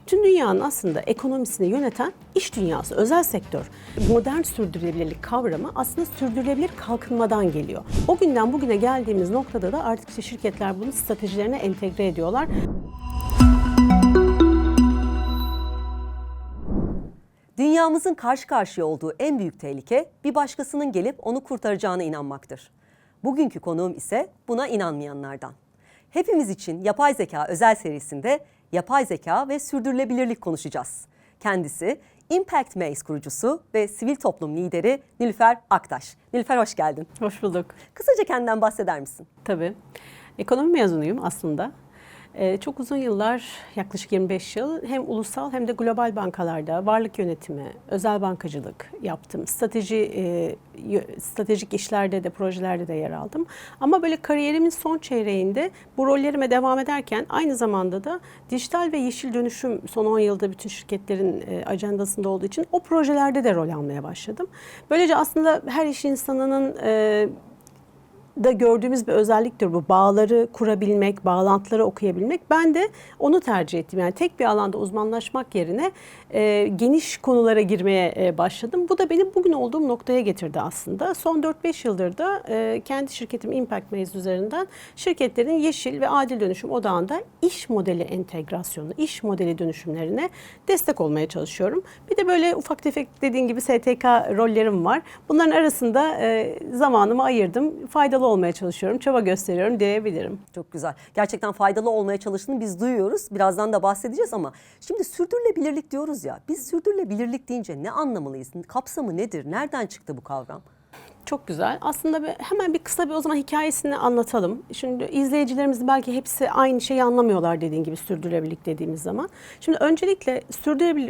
Bütün dünyanın aslında ekonomisini yöneten iş dünyası, özel sektör. Modern sürdürülebilirlik kavramı aslında sürdürülebilir kalkınmadan geliyor. O günden bugüne geldiğimiz noktada da artık işte şirketler bunu stratejilerine entegre ediyorlar. Dünyamızın karşı karşıya olduğu en büyük tehlike bir başkasının gelip onu kurtaracağına inanmaktır. Bugünkü konuğum ise buna inanmayanlardan. Hepimiz için Yapay Zeka özel serisinde yapay zeka ve sürdürülebilirlik konuşacağız. Kendisi Impact Maze kurucusu ve sivil toplum lideri Nilüfer Aktaş. Nilüfer hoş geldin. Hoş bulduk. Kısaca kendinden bahseder misin? Tabii. Ekonomi mezunuyum aslında. Çok uzun yıllar, yaklaşık 25 yıl hem ulusal hem de global bankalarda varlık yönetimi, özel bankacılık yaptım. Stratejik işlerde de, projelerde de yer aldım. Ama böyle kariyerimin son çeyreğinde bu rollerime devam ederken aynı zamanda da dijital ve yeşil dönüşüm son 10 yılda bütün şirketlerin ajandasında olduğu için o projelerde de rol almaya başladım. Böylece aslında her iş insanının da gördüğümüz bir özelliktir bu. Bağları kurabilmek, bağlantıları okuyabilmek. Ben de onu tercih ettim. Yani tek bir alanda uzmanlaşmak yerine geniş konulara girmeye başladım. Bu da benim bugün olduğum noktaya getirdi aslında. Son 4-5 yıldır da kendi şirketim Impact Maze üzerinden şirketlerin yeşil ve adil dönüşüm odağında iş modeli entegrasyonu, iş modeli dönüşümlerine destek olmaya çalışıyorum. Bir de böyle ufak tefek dediğin gibi STK rollerim var. Bunların arasında zamanımı ayırdım. Faydalı olmaya çalışıyorum, çaba gösteriyorum diyebilirim. Çok güzel. Gerçekten faydalı olmaya çalıştığını biz duyuyoruz. Birazdan da bahsedeceğiz ama şimdi sürdürülebilirlik diyoruz ya. Biz sürdürülebilirlik deyince ne anlamalıyız? Kapsamı nedir? Nereden çıktı bu kavram? Çok güzel. Aslında hemen bir kısa o zaman hikayesini anlatalım. Şimdi izleyicilerimiz belki hepsi aynı şeyi anlamıyorlar dediğin gibi sürdürülebilirlik dediğimiz zaman. Şimdi öncelikle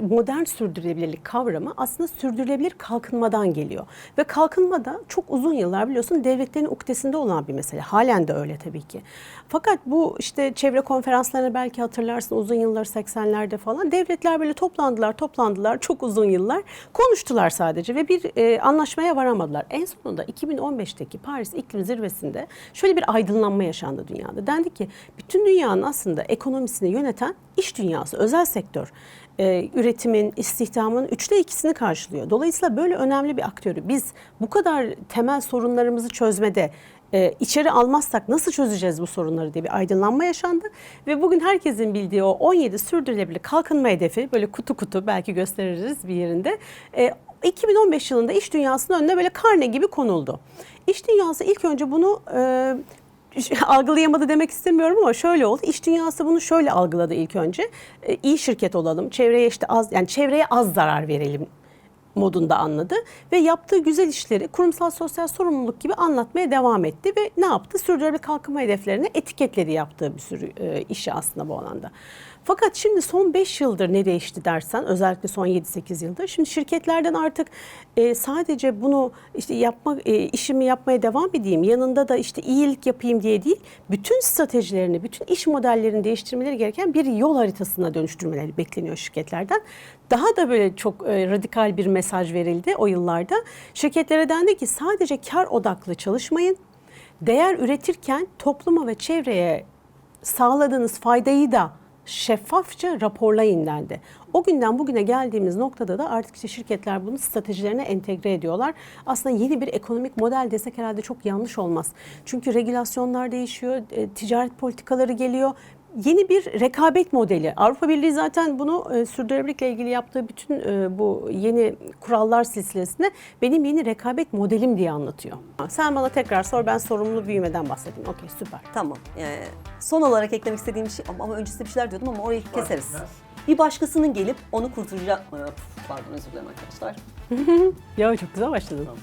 modern sürdürülebilirlik kavramı aslında sürdürülebilir kalkınmadan geliyor. Ve kalkınma da çok uzun yıllar biliyorsun devletlerin ukdesinde olan bir mesele. Halen de öyle tabii ki. Fakat bu işte çevre konferanslarını belki hatırlarsın uzun yıllar 80'lerde falan. Devletler böyle toplandılar çok uzun yıllar. Konuştular sadece ve bir anlaşmaya varamadılar. En sonunda 2015'teki Paris İklim Zirvesi'nde şöyle bir aydınlanma yaşandı dünyada. Dendi ki bütün dünyanın aslında ekonomisini yöneten iş dünyası, özel sektör. Üretimin, istihdamın 3'te 2'sini karşılıyor. Dolayısıyla böyle önemli bir aktörü biz bu kadar temel sorunlarımızı çözmede içeri almazsak nasıl çözeceğiz bu sorunları diye bir aydınlanma yaşandı. Ve bugün herkesin bildiği o 17 sürdürülebilir kalkınma hedefi böyle kutu kutu belki gösteririz bir yerinde. 2015 yılında iş dünyasının önüne böyle karne gibi konuldu. İş dünyası ilk önce bunu algılayamadı demek istemiyorum ama şöyle oldu. İş dünyası bunu şöyle algıladı ilk önce. İyi şirket olalım, çevreye işte çevreye az zarar verelim modunda anladı ve yaptığı güzel işleri kurumsal sosyal sorumluluk gibi anlatmaya devam etti ve ne yaptı? Sürdürülebilir kalkınma hedeflerini etiketledi yaptığı bir sürü işi aslında bu alanda. Fakat şimdi son 5 yıldır ne değişti dersen, özellikle son 7-8 yıldır, şimdi şirketlerden artık sadece bunu işte işimi yapmaya devam edeyim, yanında da işte iyilik yapayım diye değil, bütün stratejilerini, bütün iş modellerini değiştirmeleri gereken bir yol haritasına dönüştürmeleri bekleniyor şirketlerden. Daha da böyle çok radikal bir mesaj verildi o yıllarda. Şirketlere dendi ki sadece kar odaklı çalışmayın, değer üretirken topluma ve çevreye sağladığınız faydayı da şeffafça raporlayın dendi. O günden bugüne geldiğimiz noktada da artık işte şirketler bunu stratejilerine entegre ediyorlar. Aslında yeni bir ekonomik model desek herhalde çok yanlış olmaz. Çünkü regülasyonlar değişiyor, ticaret politikaları geliyor. Yeni bir rekabet modeli. Avrupa Birliği zaten bunu sürdürülebilirlikle ilgili yaptığı bütün bu yeni kurallar silsilesinde benim yeni rekabet modelim diye anlatıyor. Sen bana tekrar sor, ben sorumlu büyümeden bahsedeyim. Okey, süper. Tamam. Son olarak eklemek istediğim bir şey ama öncesinde bir şeyler diyordum ama orayı keseriz. Bir başkasının gelip onu kurtaracak... Pardon, özür dilerim arkadaşlar. Ya çok güzel başladın. Tamam.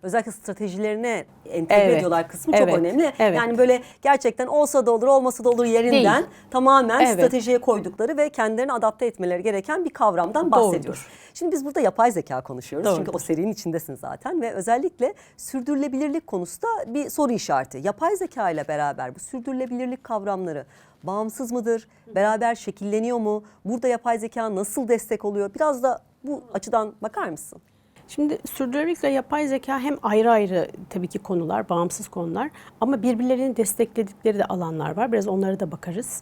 Özellikle stratejilerine entegre ediyorlar kısmı çok önemli. Evet. Yani böyle gerçekten olsa da olur, olmasa da olur yerinden değil. Tamamen stratejiye koydukları ve kendilerini adapte etmeleri gereken bir kavramdan bahsediyoruz. Doğrudur. Şimdi biz burada yapay zeka konuşuyoruz. Doğrudur. Çünkü o serinin içindesin zaten ve özellikle sürdürülebilirlik konusunda bir soru işareti. Yapay zeka ile beraber bu sürdürülebilirlik kavramları bağımsız mıdır? Beraber şekilleniyor mu? Burada yapay zeka nasıl destek oluyor? Biraz da bu açıdan bakar mısın? Şimdi sürdürülebilirlikle yapay zeka hem ayrı ayrı tabii ki konular, bağımsız konular ama birbirlerini destekledikleri de alanlar var. Biraz onlara da bakarız.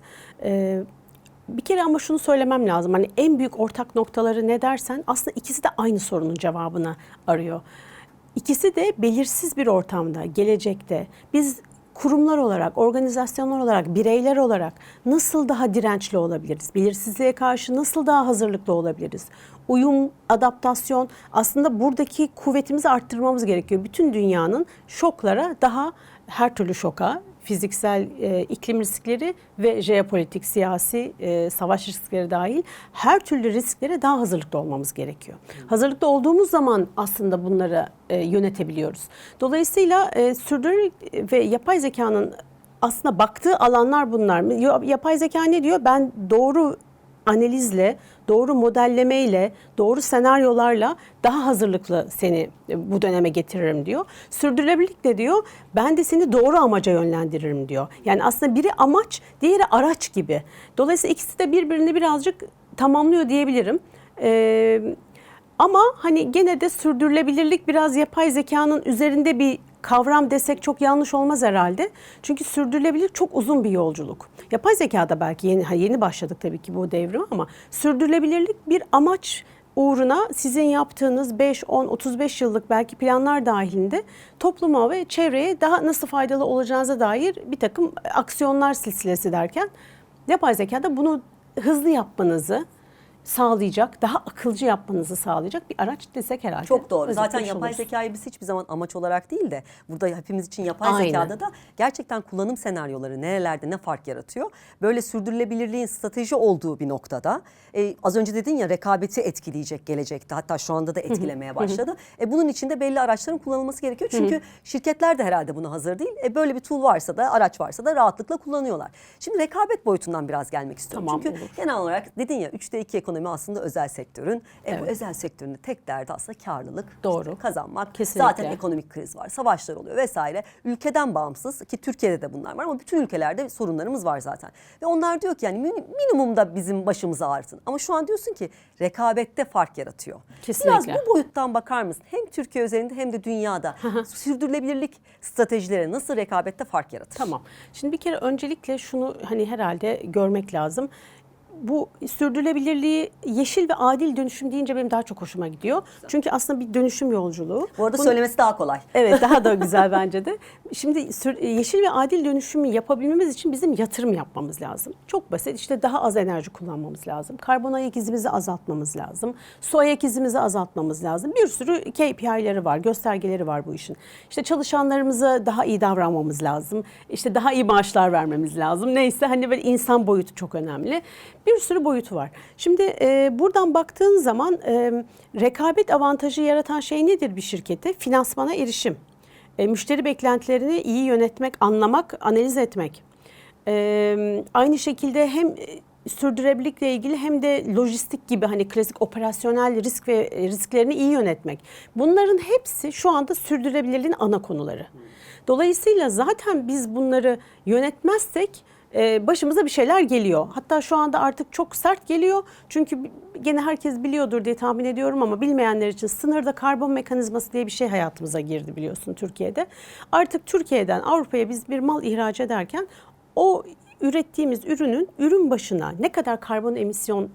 Bir kere ama şunu söylemem lazım. Hani en büyük ortak noktaları ne dersen aslında ikisi de aynı sorunun cevabını arıyor. İkisi de belirsiz bir ortamda, gelecekte biz kurumlar olarak, organizasyonlar olarak, bireyler olarak nasıl daha dirençli olabiliriz? Belirsizliğe karşı nasıl daha hazırlıklı olabiliriz? Uyum, adaptasyon, aslında buradaki kuvvetimizi arttırmamız gerekiyor. Bütün dünyanın şoklara daha, her türlü şoka, fiziksel iklim riskleri ve jeopolitik, siyasi savaş riskleri dahil her türlü risklere daha hazırlıklı olmamız gerekiyor. Hazırlıklı olduğumuz zaman aslında bunları yönetebiliyoruz. Dolayısıyla sürdürülebilir ve yapay zekanın aslında baktığı alanlar bunlar. Yapay zeka ne diyor? Ben doğru analizle, doğru modellemeyle, doğru senaryolarla daha hazırlıklı seni bu döneme getiririm diyor. Sürdürülebilirlik de diyor, ben de seni doğru amaca yönlendiririm diyor. Yani aslında biri amaç, diğeri araç gibi. Dolayısıyla ikisi de birbirini birazcık tamamlıyor diyebilirim. Ama hani gene de sürdürülebilirlik biraz yapay zekanın üzerinde bir kavram desek çok yanlış olmaz herhalde. Çünkü sürdürülebilirlik çok uzun bir yolculuk. Yapay zekada belki yeni başladık tabii ki bu devrim ama sürdürülebilirlik bir amaç uğruna sizin yaptığınız 5, 10, 35 yıllık belki planlar dahilinde topluma ve çevreye daha nasıl faydalı olacağınıza dair bir takım aksiyonlar silsilesi derken yapay zekada bunu hızlı yapmanızı sağlayacak, daha akılcı yapmanızı sağlayacak bir araç desek herhalde. Çok doğru. Zaten özetlemiş yapay oluruz. zekayı biz hiçbir zaman amaç olarak değil de burada hepimiz için yapay Aynen. zekada da gerçekten kullanım senaryoları nerelerde ne fark yaratıyor? Böyle sürdürülebilirliğin strateji olduğu bir noktada az önce dedin ya rekabeti etkileyecek gelecekte, hatta şu anda da etkilemeye başladı. Bunun için de belli araçların kullanılması gerekiyor. Çünkü şirketler de herhalde buna hazır değil. Böyle bir tool varsa da, araç varsa da rahatlıkla kullanıyorlar. Şimdi rekabet boyutundan biraz gelmek istiyorum. Tamam, Çünkü olur. genel olarak dedin ya 3'te 2 ekonomi aslında özel sektörün. Bu Evet. özel sektörün de tek derdi aslında karlılık, Doğru. işte kazanmak. Kesinlikle. Zaten ekonomik kriz var, savaşlar oluyor vesaire. Ülkeden bağımsız ki Türkiye'de de bunlar var ama bütün ülkelerde sorunlarımız var zaten. Ve onlar diyor ki yani minimumda bizim başımızı ağrıtın. Ama şu an diyorsun ki rekabette fark yaratıyor. Kesinlikle. Biraz bu boyuttan bakar mısın? Hem Türkiye üzerinde hem de dünyada sürdürülebilirlik stratejileri nasıl rekabette fark yaratır? Tamam. Şimdi bir kere öncelikle şunu hani herhalde görmek lazım. Bu sürdürülebilirliği yeşil ve adil dönüşüm deyince benim daha çok hoşuma gidiyor. Çünkü aslında bir dönüşüm yolculuğu. Bu arada Bunu- söylemesi daha kolay. Evet, daha da güzel bence de. Şimdi yeşil ve adil dönüşümü yapabilmemiz için bizim yatırım yapmamız lazım. Çok basit, işte daha az enerji kullanmamız lazım. Karbon ayak izimizi azaltmamız lazım. Su ayak izimizi azaltmamız lazım. Bir sürü KPI'leri var, göstergeleri var bu işin. İşte çalışanlarımıza daha iyi davranmamız lazım. İşte daha iyi maaşlar vermemiz lazım. Neyse hani böyle insan boyutu çok önemli. Bir sürü boyutu var. Şimdi buradan baktığın zaman rekabet avantajı yaratan şey nedir bir şirkete? Finansmana erişim. Müşteri beklentilerini iyi yönetmek, anlamak, analiz etmek. Aynı şekilde hem sürdürülebilirlikle ilgili hem de lojistik gibi hani klasik operasyonel risk ve risklerini iyi yönetmek. Bunların hepsi şu anda sürdürülebilirliğin ana konuları. Dolayısıyla zaten biz bunları yönetmezsek başımıza bir şeyler geliyor. Hatta şu anda artık çok sert geliyor. Çünkü gene herkes biliyordur diye tahmin ediyorum ama bilmeyenler için sınırda karbon mekanizması diye bir şey hayatımıza girdi biliyorsun Türkiye'de. Artık Türkiye'den Avrupa'ya biz bir mal ihraç ederken o ürettiğimiz ürünün ürün başına ne kadar karbon emisyon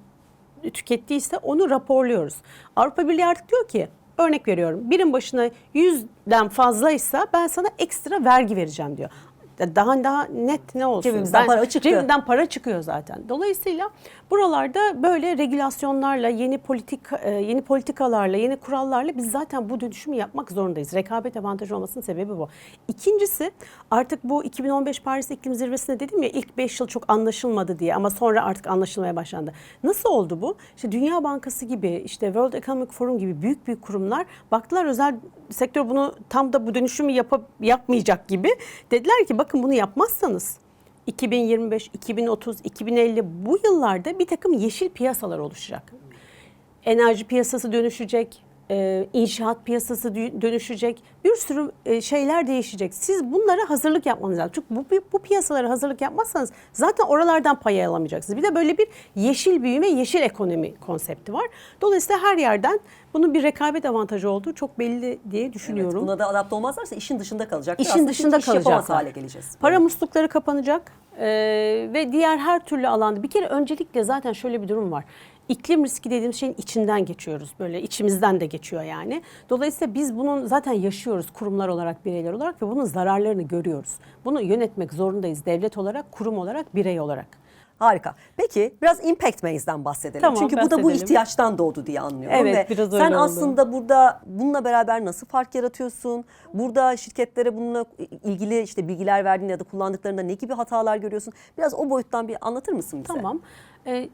tükettiyse onu raporluyoruz. Avrupa Birliği artık diyor ki, örnek veriyorum, birim başına 100'den fazlaysa ben sana ekstra vergi vereceğim diyor. Daha net ne olsun? Cebimizden para çıktı. Cebimden para çıkıyor zaten. Dolayısıyla buralarda böyle regülasyonlarla, yeni politikalarla, yeni kurallarla biz zaten bu dönüşümü yapmak zorundayız. Rekabet avantajı olmasının sebebi bu. İkincisi, artık bu 2015 Paris İklim Zirvesi'nde dedim ya, ilk 5 yıl çok anlaşılmadı diye ama sonra artık anlaşılmaya başlandı. Nasıl oldu bu? İşte Dünya Bankası gibi, işte World Economic Forum gibi büyük kurumlar baktılar özel sektör bunu tam da bu dönüşümü yapmayacak gibi. Dediler ki bakın bunu yapmazsanız 2025, 2030, 2050 bu yıllarda bir takım yeşil piyasalar oluşacak. Enerji piyasası dönüşecek, inşaat piyasası dönüşecek, bir sürü şeyler değişecek. Siz bunlara hazırlık yapmanız lazım. Çünkü bu piyasalara hazırlık yapmazsanız zaten oralardan pay alamayacaksınız. Bir de böyle bir yeşil büyüme, yeşil ekonomi konsepti var. Dolayısıyla her yerden bunun bir rekabet avantajı olduğu çok belli diye düşünüyorum. Evet, buna da adapte olmazlarsa işin dışında kalacaklar. İşin Aslında dışında iş yapamaz kalacaklar. hale geleceğiz. Para muslukları kapanacak ve diğer her türlü alanda bir kere öncelikle zaten şöyle bir durum var. İklim riski dediğimiz şeyin içinden geçiyoruz. Böyle içimizden de geçiyor yani. Dolayısıyla biz bunun zaten yaşıyoruz kurumlar olarak, bireyler olarak ve bunun zararlarını görüyoruz. Bunu yönetmek zorundayız devlet olarak, kurum olarak, birey olarak. Harika. Peki biraz Impact Maze'den bahsedelim. Tamam, Çünkü bu da bu bahsedelim. ihtiyaçtan doğdu diye anlıyorum. Evet, ve biraz öyle sen oldu. aslında burada bununla beraber nasıl fark yaratıyorsun? Burada şirketlere bununla ilgili işte bilgiler verdiğin ya da kullandıklarında ne gibi hatalar görüyorsun? Biraz o boyuttan bir anlatır mısın bize? Tamam.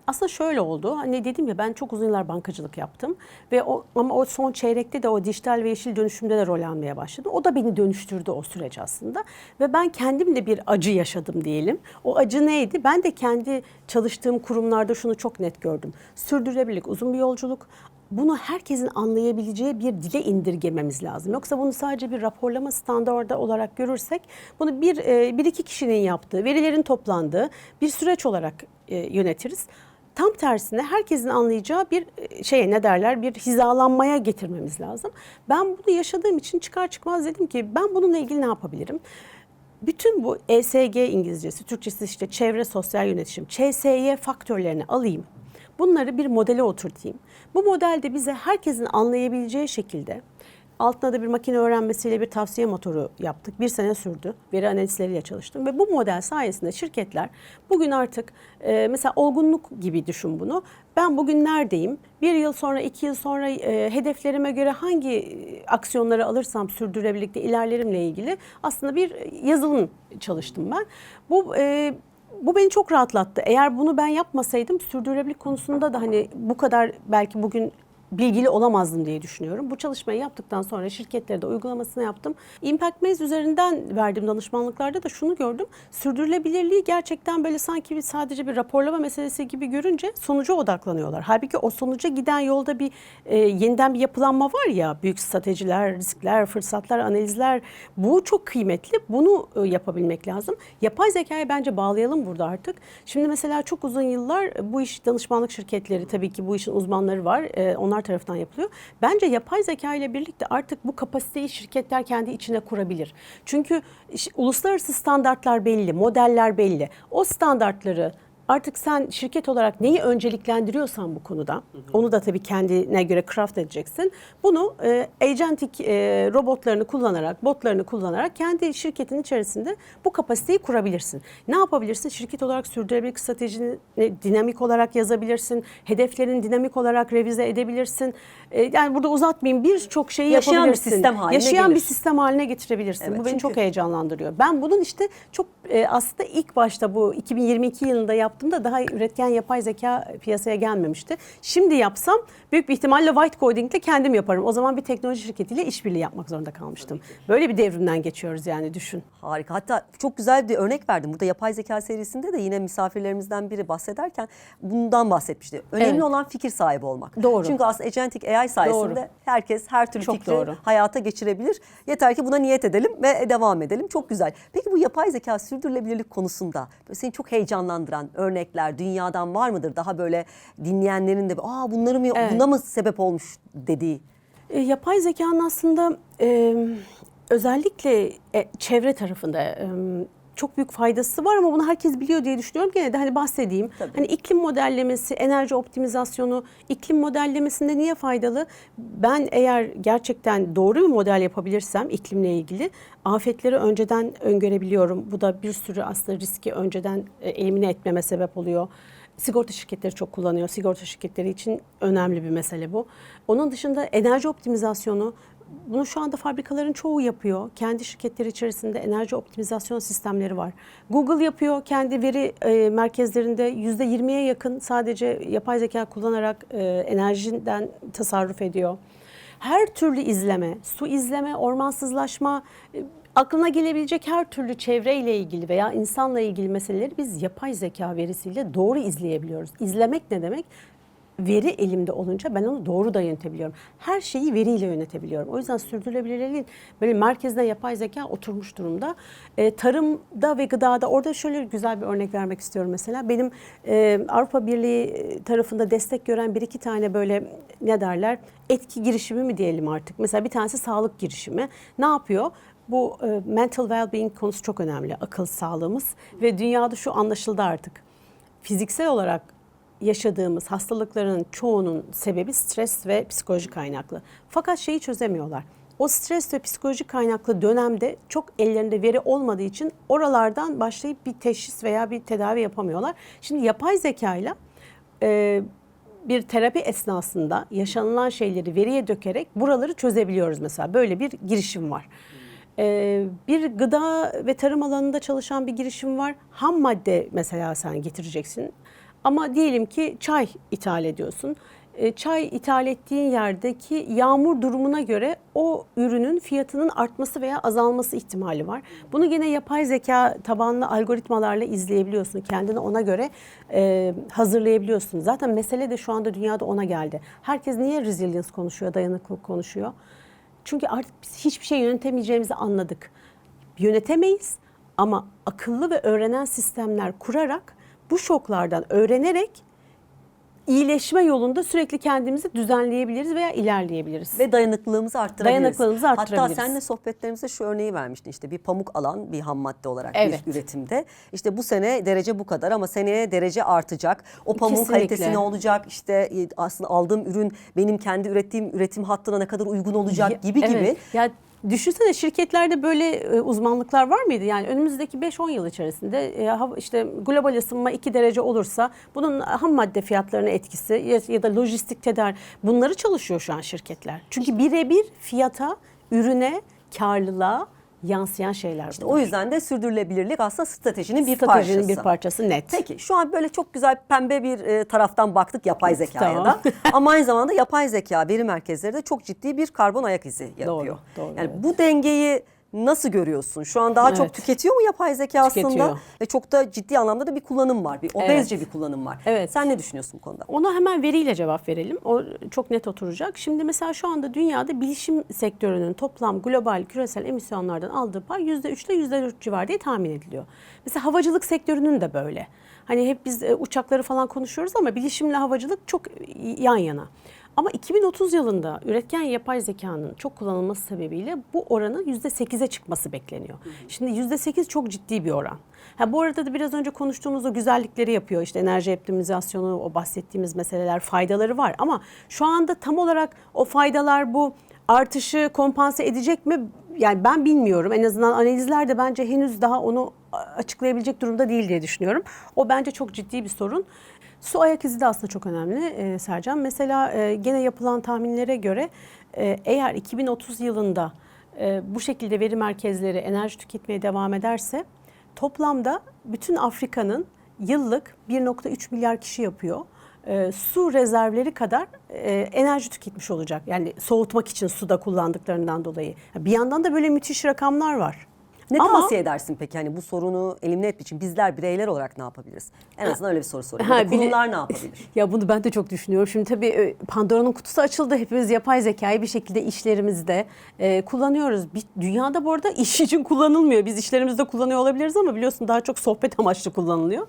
Aslında şöyle oldu. Hani dedim ya ben çok uzun yıllar bankacılık yaptım ve ama o son çeyrekte de o dijital ve yeşil dönüşümde de rol almaya başladım. O da beni dönüştürdü o süreç aslında ve ben kendim de bir acı yaşadım diyelim. O acı neydi? Ben de kendi çalıştığım kurumlarda şunu çok net gördüm. Sürdürülebilirlik uzun bir yolculuk. Bunu herkesin anlayabileceği bir dile indirgememiz lazım. Yoksa bunu sadece bir raporlama standardı olarak görürsek bunu bir iki kişinin yaptığı, verilerin toplandığı bir süreç olarak yönetiriz. Tam tersine herkesin anlayacağı bir bir hizalanmaya getirmemiz lazım. Ben bunu yaşadığım için çıkar çıkmaz dedim ki ben bununla ilgili ne yapabilirim? Bütün bu ESG İngilizcesi, Türkçesi işte çevre sosyal yönetişim, ÇSY faktörlerini alayım. Bunları bir modele oturtayım. Bu modelde bize herkesin anlayabileceği şekilde altına da bir makine öğrenmesiyle bir tavsiye motoru yaptık. 1 sene sürdü. Veri analizleriyle çalıştım ve bu model sayesinde şirketler bugün artık mesela olgunluk gibi düşün bunu. Ben bugün neredeyim? 1 yıl sonra, 2 yıl sonra hedeflerime göre hangi aksiyonları alırsam sürdürülebilirlikte ilerlerimle ilgili aslında bir yazılım çalıştım ben. Bu beni çok rahatlattı. Eğer bunu ben yapmasaydım sürdürülebilirlik konusunda da hani bu kadar belki bugün bilgili olamazdım diye düşünüyorum. Bu çalışmayı yaptıktan sonra şirketlere de uygulamasını yaptım. Impact Maze üzerinden verdiğim danışmanlıklarda da şunu gördüm. Sürdürülebilirliği gerçekten böyle sanki sadece bir raporlama meselesi gibi görünce sonuca odaklanıyorlar. Halbuki o sonuca giden yolda bir yeniden bir yapılanma var ya, büyük stratejiler, riskler, fırsatlar, analizler. Bu çok kıymetli. Bunu yapabilmek lazım. Yapay zekayı bence bağlayalım burada artık. Şimdi mesela çok uzun yıllar bu iş danışmanlık şirketleri, tabii ki bu işin uzmanları var. Onlar tarafından yapılıyor. Bence yapay zeka ile birlikte artık bu kapasiteyi şirketler kendi içine kurabilir. Çünkü uluslararası standartlar belli, modeller belli. O standartları artık sen şirket olarak neyi önceliklendiriyorsan bu konuda, onu da tabii kendine göre craft edeceksin. Bunu agentic robotlarını kullanarak, botlarını kullanarak kendi şirketin içerisinde bu kapasiteyi kurabilirsin. Ne yapabilirsin? Şirket olarak sürdürülebilirlik stratejini dinamik olarak yazabilirsin. Hedeflerini dinamik olarak revize edebilirsin. Yani burada uzatmayayım, birçok şeyi Yaşayan yapabilirsin. bir sistem haline Yaşayan gelir. bir sistem haline getirebilirsin. Evet, Bu beni çünkü çok heyecanlandırıyor. Ben bunun işte çok aslında ilk başta bu 2022 yılında yaptığımda daha üretken yapay zeka piyasaya gelmemişti. Şimdi yapsam büyük bir ihtimalle white coding ile kendim yaparım. O zaman bir teknoloji şirketiyle işbirliği yapmak zorunda kalmıştım. Böyle bir devrimden geçiyoruz yani, düşün. harika. Hatta çok güzel bir örnek verdim. Burada yapay zeka serisinde de yine misafirlerimizden biri bahsederken bundan bahsetmişti. Önemli Evet. olan fikir sahibi olmak. Doğru. Çünkü aslında agentic AI sayesinde Doğru. herkes her türlü Çok fikri doğru. hayata geçirebilir. Yeter ki buna niyet edelim ve devam edelim. Çok güzel. Peki bu yapay zeka sürdürülebilirlik konusunda böyle seni çok heyecanlandıran örnekler dünyadan var mıdır? Daha böyle dinleyenlerin de bunları mı, Evet. buna mı sebep olmuş dediği. Yapay zekanın aslında özellikle çevre tarafında çok büyük faydası var ama bunu herkes biliyor diye düşünüyorum. Gene de hani bahsedeyim. Tabii. Hani iklim modellemesi, enerji optimizasyonu, iklim modellemesinde niye faydalı? Ben eğer gerçekten doğru bir model yapabilirsem iklimle ilgili afetleri önceden öngörebiliyorum. Bu da bir sürü aslında riski önceden elimine etmeme sebep oluyor. Sigorta şirketleri çok kullanıyor. Sigorta şirketleri için önemli bir mesele bu. Onun dışında enerji optimizasyonu, bunu şu anda fabrikaların çoğu yapıyor. Kendi şirketleri içerisinde enerji optimizasyon sistemleri var. Google yapıyor. Kendi veri merkezlerinde %20'ye yakın sadece yapay zeka kullanarak enerjiden tasarruf ediyor. Her türlü izleme, su izleme, ormansızlaşma, aklına gelebilecek her türlü çevreyle ilgili veya insanla ilgili meseleleri biz yapay zeka verisiyle doğru izleyebiliyoruz. İzlemek ne demek? veri elimde olunca ben onu doğru da yönetebiliyorum. Her şeyi veriyle yönetebiliyorum. O yüzden sürdürülebilirliğin böyle merkezine yapay zeka oturmuş durumda. Tarımda ve gıdada orada şöyle güzel bir örnek vermek istiyorum mesela. Benim Avrupa Birliği tarafında destek gören bir iki tane böyle ne derler etki girişimi mi diyelim artık. Mesela bir tanesi sağlık girişimi. Ne yapıyor? Bu mental well-being konusu çok önemli. Akıl sağlığımız ve dünyada şu anlaşıldı artık. Fiziksel olarak yaşadığımız hastalıkların çoğunun sebebi stres ve psikoloji kaynaklı. Fakat şeyi çözemiyorlar. O stres ve psikoloji kaynaklı dönemde çok ellerinde veri olmadığı için oralardan başlayıp bir teşhis veya bir tedavi yapamıyorlar. Şimdi yapay zekayla bir terapi esnasında yaşanılan şeyleri veriye dökerek buraları çözebiliyoruz mesela. Böyle bir girişim var. Bir gıda ve tarım alanında çalışan bir girişim var. Ham madde mesela sen getireceksin. Ama diyelim ki çay ithal ediyorsun. Çay ithal ettiğin yerdeki yağmur durumuna göre o ürünün fiyatının artması veya azalması ihtimali var. Bunu gene yapay zeka tabanlı algoritmalarla izleyebiliyorsun. Kendini ona göre hazırlayabiliyorsun. Zaten mesele de şu anda dünyada ona geldi. Herkes niye resilience konuşuyor, dayanıklılık konuşuyor? Çünkü artık biz hiçbir şey yönetemeyeceğimizi anladık. Yönetemeyiz ama akıllı ve öğrenen sistemler kurarak bu şoklardan öğrenerek iyileşme yolunda sürekli kendimizi düzenleyebiliriz veya ilerleyebiliriz. Ve dayanıklılığımızı arttırabiliriz. Dayanıklılığımızı arttırabiliriz. Hatta seninle sohbetlerimizde şu örneği vermiştin, işte bir pamuk alan bir ham madde olarak Evet. bir üretimde. İşte bu sene derece bu kadar ama seneye derece artacak. O pamuğun Kesinlikle. kalitesi ne olacak? İşte aslında aldığım ürün benim kendi üretim hattına ne kadar uygun olacak gibi Evet. gibi. Ya düşünsene şirketlerde böyle uzmanlıklar var mıydı? Yani önümüzdeki 5-10 yıl içerisinde işte global ısınma 2 derece olursa bunun ham madde fiyatlarına etkisi ya da lojistik tedarik bunları çalışıyor şu an şirketler. Çünkü birebir fiyata, ürüne, karlılığa yansıyan şeyler İşte bunlar. o yüzden de sürdürülebilirlik aslında stratejinin bir Stratejinin parçası. bir parçası net. Peki şu an böyle çok güzel pembe bir taraftan baktık yapay zekaya Tamam. da. Ama aynı zamanda yapay zeka veri merkezleri de çok ciddi bir karbon ayak izi yapıyor. Doğru, Yani evet. bu dengeyi nasıl görüyorsun? Şu an daha çok Evet. tüketiyor mu yapay zeka aslında? Tüketiyor. Ve çok da ciddi anlamda da bir kullanım var. Bir obezce Evet. bir kullanım var. Evet. Sen ne düşünüyorsun bu konuda? Ona hemen veriyle cevap verelim. O çok net oturacak. Şimdi mesela şu anda dünyada bilişim sektörünün toplam global küresel emisyonlardan aldığı pay %3 ile %4 civarı diye tahmin ediliyor. Mesela havacılık sektörünün de böyle. Hani hep biz uçakları falan konuşuyoruz ama bilişimle havacılık çok yan yana. Ama 2030 yılında üretken yapay zekanın çok kullanılması sebebiyle bu oranın %8'e çıkması bekleniyor. Şimdi %8 çok ciddi bir oran. Bu arada da biraz önce konuştuğumuz o güzellikleri yapıyor. İşte enerji optimizasyonu, o bahsettiğimiz meseleler, faydaları var. Ama şu anda tam olarak o faydalar bu artışı kompanse edecek mi? Yani ben bilmiyorum. En azından analizler de bence henüz daha onu açıklayabilecek durumda değil diye düşünüyorum. O bence çok ciddi bir sorun. Su ayak izi de aslında çok önemli Sercan. Mesela gene yapılan tahminlere göre eğer 2030 yılında bu şekilde veri merkezleri enerji tüketmeye devam ederse toplamda bütün Afrika'nın yıllık 1,3 milyar kişi yapıyor. Su rezervleri kadar enerji tüketmiş olacak. Yani soğutmak için suda kullandıklarından dolayı. Bir yandan da böyle müthiş rakamlar var. Ne Ama- tavsiye edersin peki? Hani bu sorunu elimine etmek için bizler bireyler olarak ne yapabiliriz? En azından öyle bir soru sorayım. Ya da kurumlar ne yapabilir? Ya bunu ben de çok düşünüyorum. Şimdi tabii Pandora'nın kutusu açıldı. Hepimiz yapay zekayı bir şekilde işlerimizde kullanıyoruz. Dünyada bu arada iş için kullanılmıyor. Biz işlerimizde kullanıyor olabiliriz ama biliyorsun daha çok sohbet amaçlı kullanılıyor.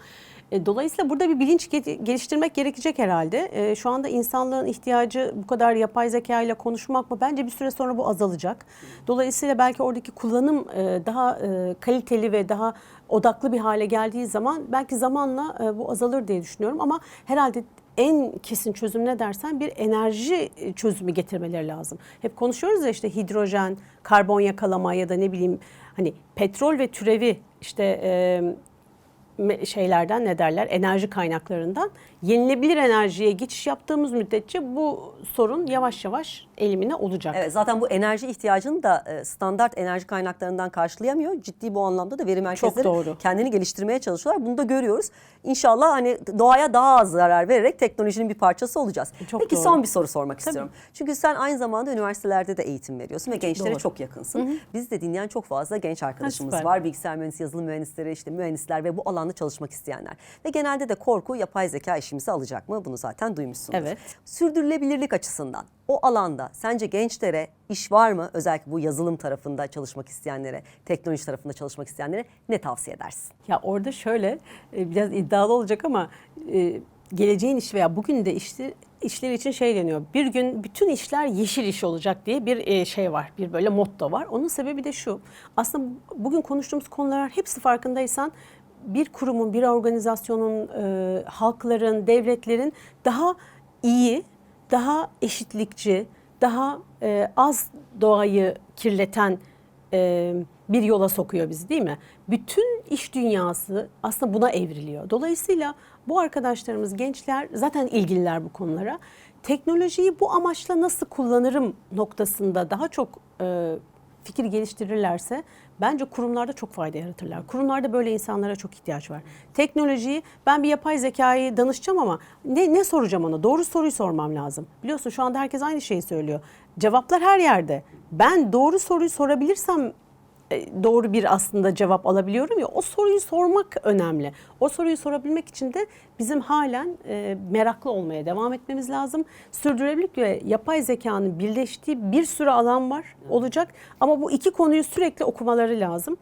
Dolayısıyla burada bir bilinç geliştirmek gerekecek herhalde. Şu anda insanlığın ihtiyacı bu kadar yapay zeka ile konuşmak mı? Bence bir süre sonra bu azalacak. Dolayısıyla belki oradaki kullanım daha kaliteli ve daha odaklı bir hale geldiği zaman belki zamanla bu azalır diye düşünüyorum. Ama herhalde en kesin çözüm ne dersen bir enerji çözümü getirmeleri lazım. Hep konuşuyoruz ya işte hidrojen, karbon yakalama ya da ne bileyim hani petrol ve türevi işte şeylerden ne derler enerji kaynaklarından yenilebilir enerjiye geçiş yaptığımız müddetçe bu sorun yavaş yavaş elimine olacak. Evet, zaten bu enerji ihtiyacını da standart enerji kaynaklarından karşılayamıyor. Ciddi bu anlamda da veri merkezleri doğru. kendini geliştirmeye çalışıyorlar. Bunu da görüyoruz. İnşallah hani doğaya daha az zarar vererek teknolojinin bir parçası olacağız. Çok Peki doğru. son bir soru sormak istiyorum. Çünkü sen aynı zamanda üniversitelerde de eğitim veriyorsun ve gençlere Doğru. çok yakınsın. Biz de dinleyen çok fazla genç arkadaşımız süper. var. Bilgisayar mühendisi, yazılım mühendisleri, işte mühendisler ve bu alanda çalışmak isteyenler. Ve genelde de korku yapay zeka işi işimizi alacak mı? Bunu zaten duymuşsunuz. Evet. Sürdürülebilirlik açısından o alanda sence gençlere iş var mı? Özellikle bu yazılım tarafında çalışmak isteyenlere, teknoloji tarafında çalışmak isteyenlere ne tavsiye edersin? Ya orada şöyle biraz iddialı olacak ama geleceğin işi veya bugün de işler için şey deniyor. Bir gün bütün işler yeşil iş olacak diye bir şey var. Bir böyle motto var. Onun sebebi de şu. Aslında bugün konuştuğumuz konular hepsi farkındaysan bir kurumun, bir organizasyonun, halkların, devletlerin daha iyi, daha eşitlikçi, daha az doğayı kirleten bir yola sokuyor bizi, değil mi? Bütün iş dünyası aslında buna evriliyor. Dolayısıyla bu arkadaşlarımız, gençler zaten ilgililer bu konulara. Teknolojiyi bu amaçla nasıl kullanırım noktasında daha çok fikir geliştirirlerse bence kurumlarda çok fayda yaratırlar. Kurumlarda böyle insanlara çok ihtiyaç var. Teknolojiyi, ben bir yapay zekayı danışacağım ama ne soracağım ona? Doğru soruyu sormam lazım. Biliyorsun şu anda herkes aynı şeyi söylüyor. Cevaplar her yerde. Ben doğru soruyu sorabilirsem doğru bir aslında cevap alabiliyorum ya, o soruyu sormak önemli. O soruyu sorabilmek için de bizim halen meraklı olmaya devam etmemiz lazım. Sürdürülebilirlik ve yapay zekanın birleştiği bir sürü alan var olacak ama bu iki konuyu sürekli okumaları lazım.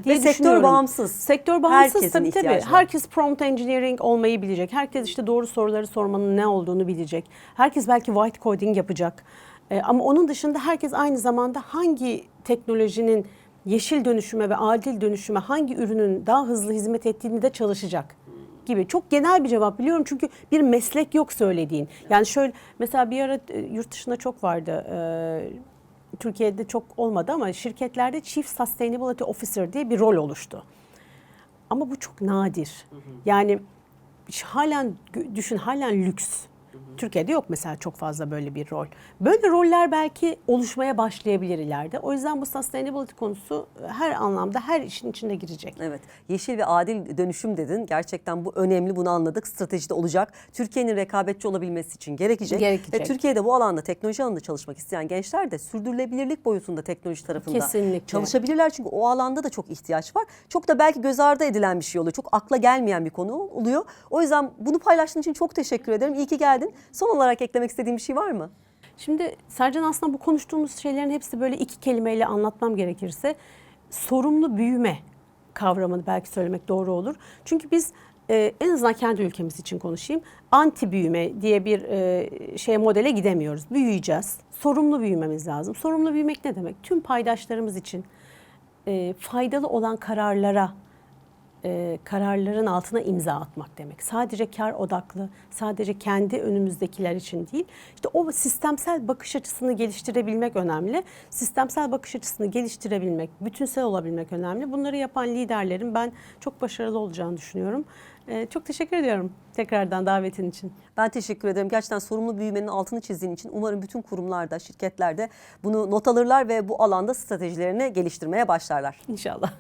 Ve sektör bağımsız. Sektör bağımsız, Herkesin tabii. ihtiyacı var. Herkes prompt engineering olmayı bilecek. Herkes işte doğru soruları sormanın ne olduğunu bilecek. Herkes belki white coding yapacak. Ama onun dışında herkes aynı zamanda hangi teknolojinin yeşil dönüşüme ve adil dönüşüme, hangi ürünün daha hızlı hizmet ettiğini de çalışacak gibi. Çok genel bir cevap biliyorum çünkü bir meslek yok söylediğin. Yani şöyle mesela bir ara yurt dışında çok vardı. Türkiye'de çok olmadı ama şirketlerde Chief Sustainability Officer diye bir rol oluştu. Ama bu çok nadir. Yani halen düşün, halen lüks. Türkiye'de yok mesela çok fazla böyle bir rol. Böyle roller belki oluşmaya başlayabilir ileride. O yüzden bu sustainability konusu her anlamda her işin içine girecek. Evet, yeşil ve adil dönüşüm dedin. Gerçekten bu önemli, bunu anladık. Stratejide olacak. Türkiye'nin rekabetçi olabilmesi için gerekecek. Ve Türkiye'de bu alanda, teknoloji alanında çalışmak isteyen gençler de sürdürülebilirlik boyutunda teknoloji tarafında Kesinlikle çalışabilirler. Çünkü o alanda da çok ihtiyaç var. Çok da belki göz ardı edilen bir şey oluyor. Çok akla gelmeyen bir konu oluyor. O yüzden bunu paylaştığın için çok teşekkür ederim. İyi ki geldin. Son olarak eklemek istediğin bir şey var mı? Şimdi Sercan, aslında bu konuştuğumuz şeylerin hepsi böyle iki kelimeyle anlatmam gerekirse sorumlu büyüme kavramını belki söylemek doğru olur. Çünkü biz en azından kendi ülkemiz için konuşayım. Anti büyüme diye bir modele gidemiyoruz. Büyüyeceğiz. Sorumlu büyümemiz lazım. Sorumlu büyümek ne demek? Tüm paydaşlarımız için faydalı olan kararların altına imza atmak demek. Sadece kar odaklı, sadece kendi önümüzdekiler için değil. İşte o sistemsel bakış açısını geliştirebilmek önemli. Sistemsel bakış açısını geliştirebilmek, bütünsel olabilmek önemli. Bunları yapan liderlerin ben çok başarılı olacağını düşünüyorum. Çok teşekkür ediyorum tekrardan davetin için. Ben teşekkür ederim. Gerçekten sorumlu büyümenin altını çizdiğin için umarım bütün kurumlarda, şirketlerde bunu not alırlar ve bu alanda stratejilerini geliştirmeye başlarlar. İnşallah.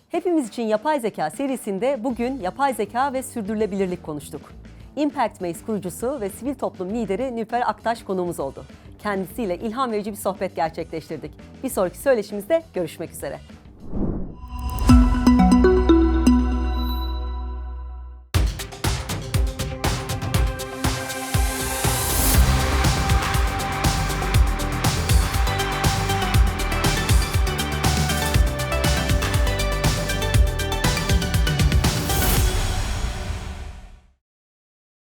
Hepimiz için Yapay Zeka serisinde bugün yapay zeka ve sürdürülebilirlik konuştuk. Impact Maze kurucusu ve sivil toplum lideri Nilüfer Aktaş konuğumuz oldu. Kendisiyle ilham verici bir sohbet gerçekleştirdik. Bir sonraki söyleşimizde görüşmek üzere.